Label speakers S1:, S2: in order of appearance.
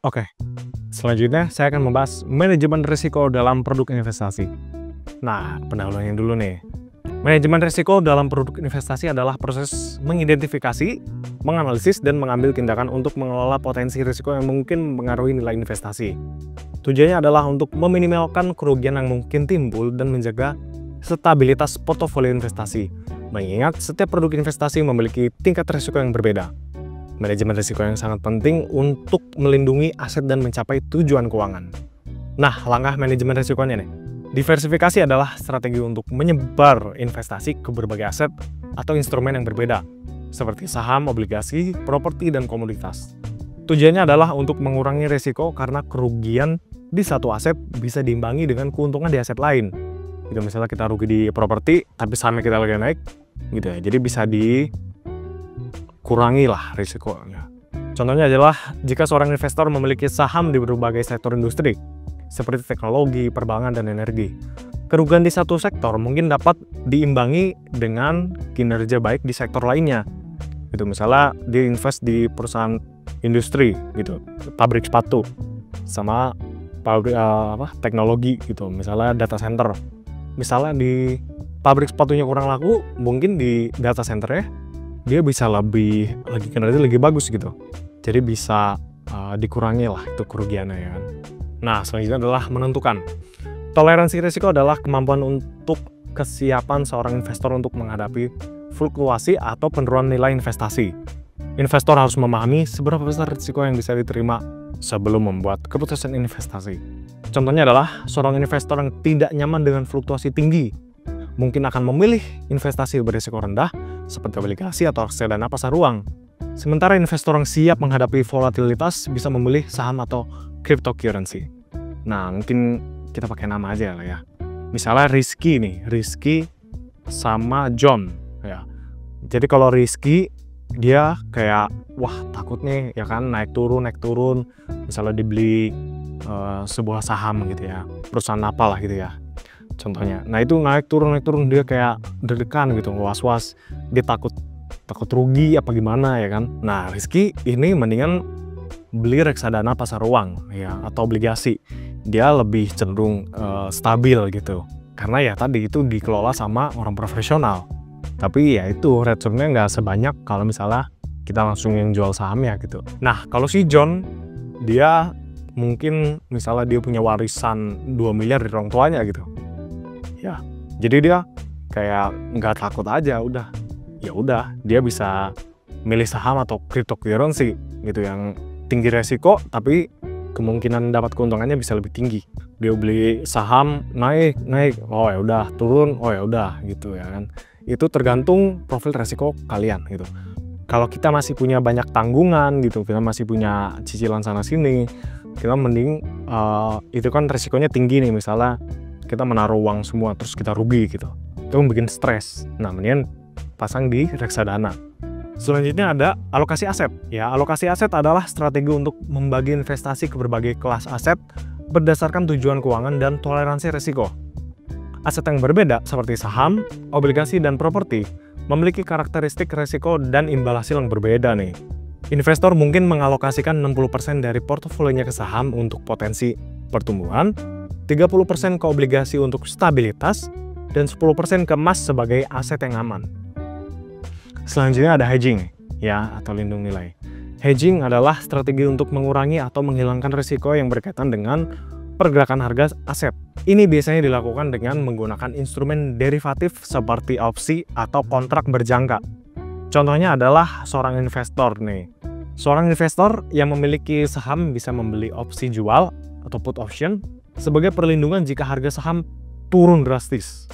S1: Oke, selanjutnya saya akan membahas manajemen risiko dalam produk investasi. Nah, pendahuluannya dulu nih. Manajemen risiko dalam produk investasi adalah proses mengidentifikasi, menganalisis, dan mengambil tindakan untuk mengelola potensi risiko yang mungkin mengaruhi nilai investasi. Tujuannya adalah untuk meminimalkan kerugian yang mungkin timbul dan menjaga stabilitas portofolio investasi, mengingat setiap produk investasi memiliki tingkat risiko yang berbeda. Manajemen risiko yang sangat penting untuk melindungi aset dan mencapai tujuan keuangan. Nah, langkah manajemen risikonya nih. Diversifikasi adalah strategi untuk menyebar investasi ke berbagai aset atau instrumen yang berbeda, seperti saham, obligasi, properti, dan komoditas. Tujuannya adalah untuk mengurangi risiko karena kerugian di satu aset bisa diimbangi dengan keuntungan di aset lain. Gitu, misalnya kita rugi di properti, tapi sahamnya kita lagi naik, gitu ya. Jadi bisa dikurangi lah risikonya. Contohnya adalah jika seorang investor memiliki saham di berbagai sektor industri, seperti teknologi, perbankan, dan energi. Kerugian di satu sektor mungkin dapat diimbangi dengan kinerja baik di sektor lainnya. Gitu, misalnya dia invest di perusahaan industri, gitu, pabrik sepatu, sama pabrik teknologi, gitu, misalnya data center. Misalnya di pabrik sepatunya kurang laku, mungkin di data centernya dia bisa lagi kinerja lebih bagus gitu. Jadi bisa dikurangi lah itu kerugiannya ya kan. Nah, selanjutnya adalah menentukan. Toleransi risiko adalah kemampuan untuk kesiapan seorang investor untuk menghadapi fluktuasi atau penurunan nilai investasi. Investor harus memahami seberapa besar risiko yang bisa diterima sebelum membuat keputusan investasi. Contohnya adalah seorang investor yang tidak nyaman dengan fluktuasi tinggi mungkin akan memilih investasi berisiko rendah seperti obligasi atau reksadana pasar uang. Sementara investor yang siap menghadapi volatilitas bisa memilih saham atau cryptocurrency. Nah, mungkin kita pakai nama aja lah ya. Misalnya Rizky nih, Rizky sama John ya. Jadi kalau Rizky dia kayak wah takut nih ya kan naik turun. Misalnya dibeli sebuah saham gitu ya, perusahaan apalah gitu ya. Contohnya. Nah, itu naik turun dia kayak deg-degan gitu, was-was, dia takut rugi apa gimana ya kan. Nah, Rizky ini mendingan beli reksadana pasar uang ya atau obligasi. Dia lebih cenderung stabil gitu. Karena ya tadi itu dikelola sama orang profesional. Tapi ya itu returnnya nggak sebanyak kalau misalnya kita langsung yang jual sahamnya gitu. Nah, kalau si John dia mungkin misalnya dia punya warisan 2 miliar dari orang tuanya gitu. Ya, jadi dia kayak nggak takut aja ya udah dia bisa milih saham atau cryptocurrency gitu yang tinggi resiko tapi kemungkinan dapat keuntungannya bisa lebih tinggi. Dia beli saham naik, oh ya udah turun, oh ya udah gitu ya kan. Itu tergantung profil resiko kalian gitu. Kalau kita masih punya banyak tanggungan gitu, kita masih punya cicilan sana sini, kita mending itu kan resikonya tinggi nih, misalnya kita menaruh uang semua terus kita rugi gitu. Itu bikin stres. Nah, mendingan pasang di reksadana. Selanjutnya ada alokasi aset. Ya, alokasi aset adalah strategi untuk membagi investasi ke berbagai kelas aset berdasarkan tujuan keuangan dan toleransi risiko. Aset yang berbeda seperti saham, obligasi, dan properti memiliki karakteristik risiko dan imbal hasil yang berbeda nih. Investor mungkin mengalokasikan 60% dari portofolionya ke saham untuk potensi pertumbuhan, 30% ke obligasi untuk stabilitas, dan 10% ke emas sebagai aset yang aman. Selanjutnya ada hedging, ya, atau lindung nilai. Hedging adalah strategi untuk mengurangi atau menghilangkan risiko yang berkaitan dengan pergerakan harga aset. Ini biasanya dilakukan dengan menggunakan instrumen derivatif seperti opsi atau kontrak berjangka. Contohnya adalah seorang investor nih. Seorang investor yang memiliki saham bisa membeli opsi jual atau put option sebagai perlindungan jika harga saham turun drastis.